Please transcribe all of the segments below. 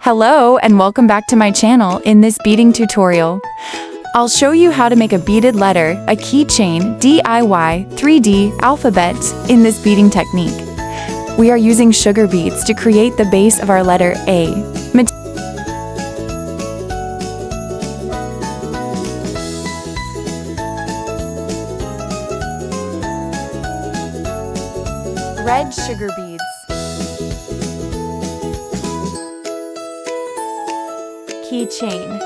Hello and welcome back to my channel. In this beading tutorial, I'll show you how to make a beaded letter, a keychain, DIY, 3D, alphabet in this beading technique. We are using sugar beads to create the base of our letter A. Red sugar beads. Keychain.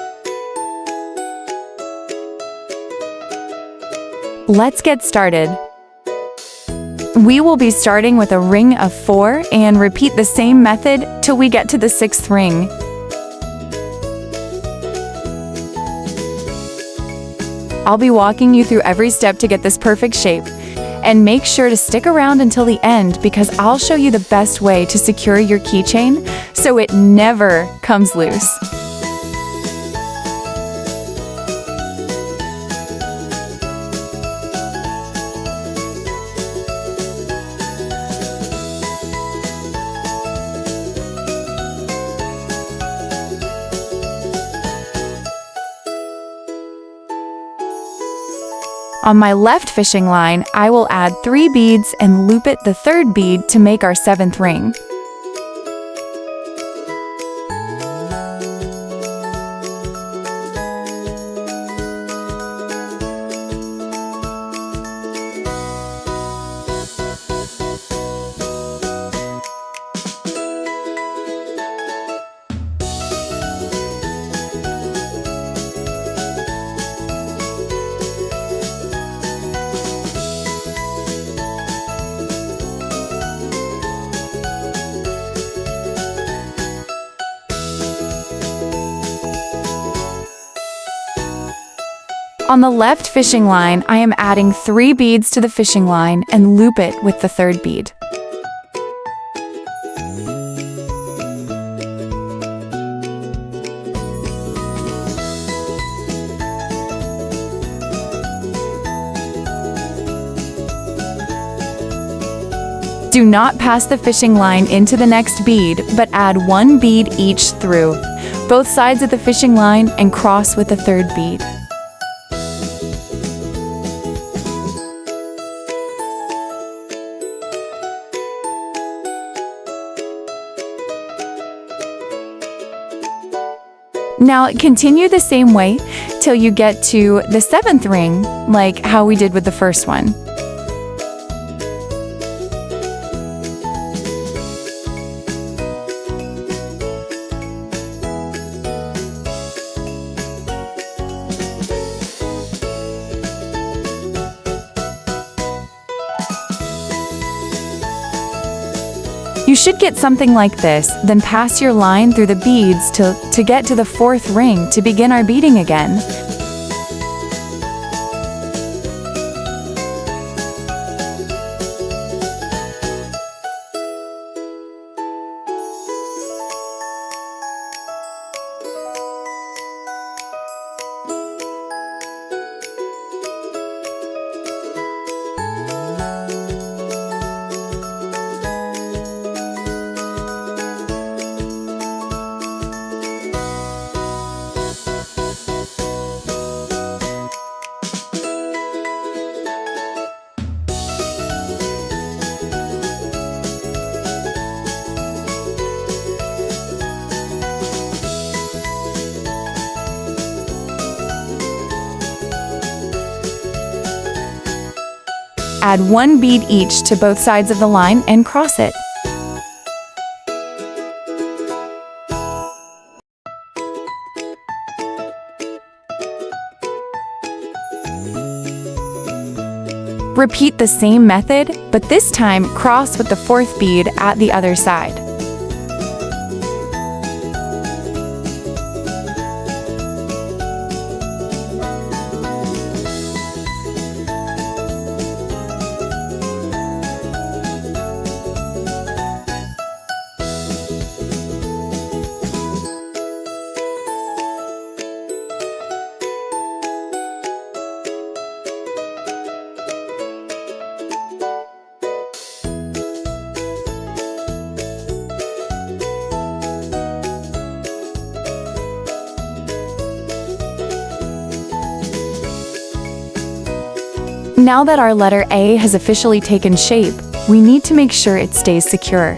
Let's get started. We will be starting with a ring of 4 and repeat the same method till we get to the 6th ring. I'll be walking you through every step to get this perfect shape. And make sure to stick around until the end because I'll show you the best way to secure your keychain so it never comes loose. On my left fishing line, I will add 3 beads and loop it the 3rd bead to make our 7th ring. On the left fishing line, I am adding 3 beads to the fishing line and loop it with the 3rd bead. Do not pass the fishing line into the next bead, but add 1 bead each through both sides of the fishing line and cross with the 3rd bead. Now continue the same way till you get to the 7th ring, like how we did with the first one. You should get something like this, then pass your line through the beads to get to the 4th ring to begin our beading again. Add 1 bead each to both sides of the line and cross it. Repeat the same method, but this time cross with the 4th bead at the other side. Now that our letter A has officially taken shape, we need to make sure it stays secure.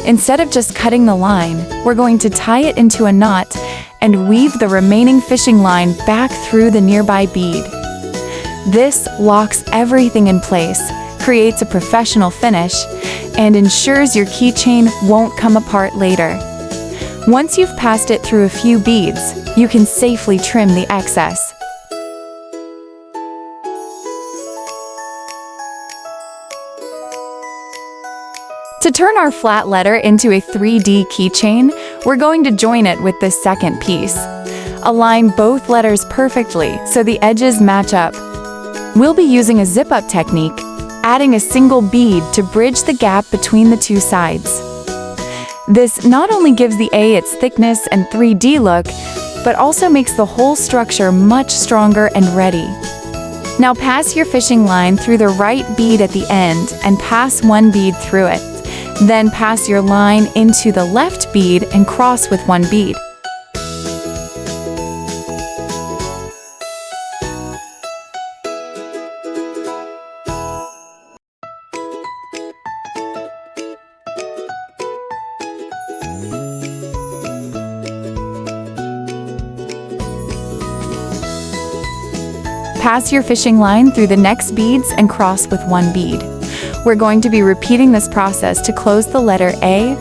Instead of just cutting the line, we're going to tie it into a knot and weave the remaining fishing line back through the nearby bead. This locks everything in place, creates a professional finish, and ensures your keychain won't come apart later. Once you've passed it through a few beads, you can safely trim the excess. To turn our flat letter into a 3D keychain, we're going to join it with this second piece. Align both letters perfectly so the edges match up. We'll be using a zip-up technique, adding a single bead to bridge the gap between the two sides. This not only gives the A its thickness and 3D look, but also makes the whole structure much stronger and ready. Now pass your fishing line through the right bead at the end and pass one bead through it. Then pass your line into the left bead and cross with one bead. Pass your fishing line through the next beads and cross with one bead. We're going to be repeating this process to close the letter A.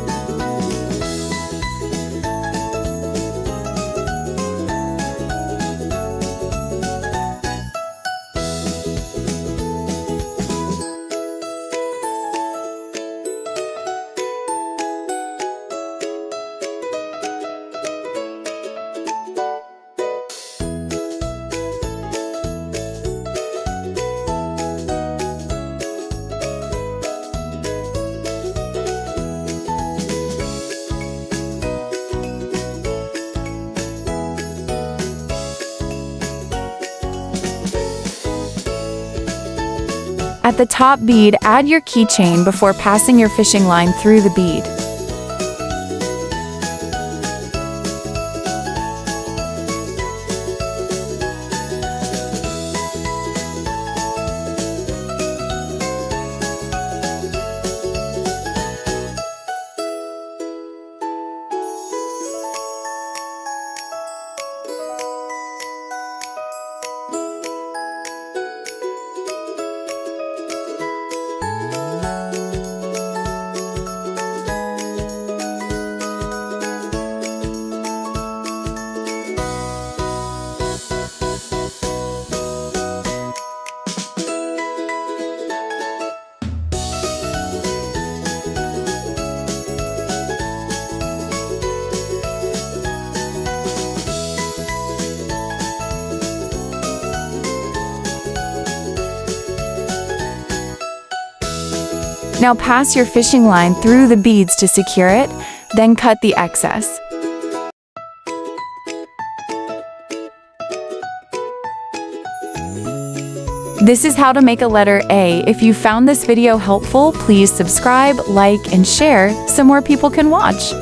At the top bead, add your keychain before passing your fishing line through the bead. Now pass your fishing line through the beads to secure it, then cut the excess. This is how to make a letter A. If you found this video helpful, please subscribe, like, and share so more people can watch.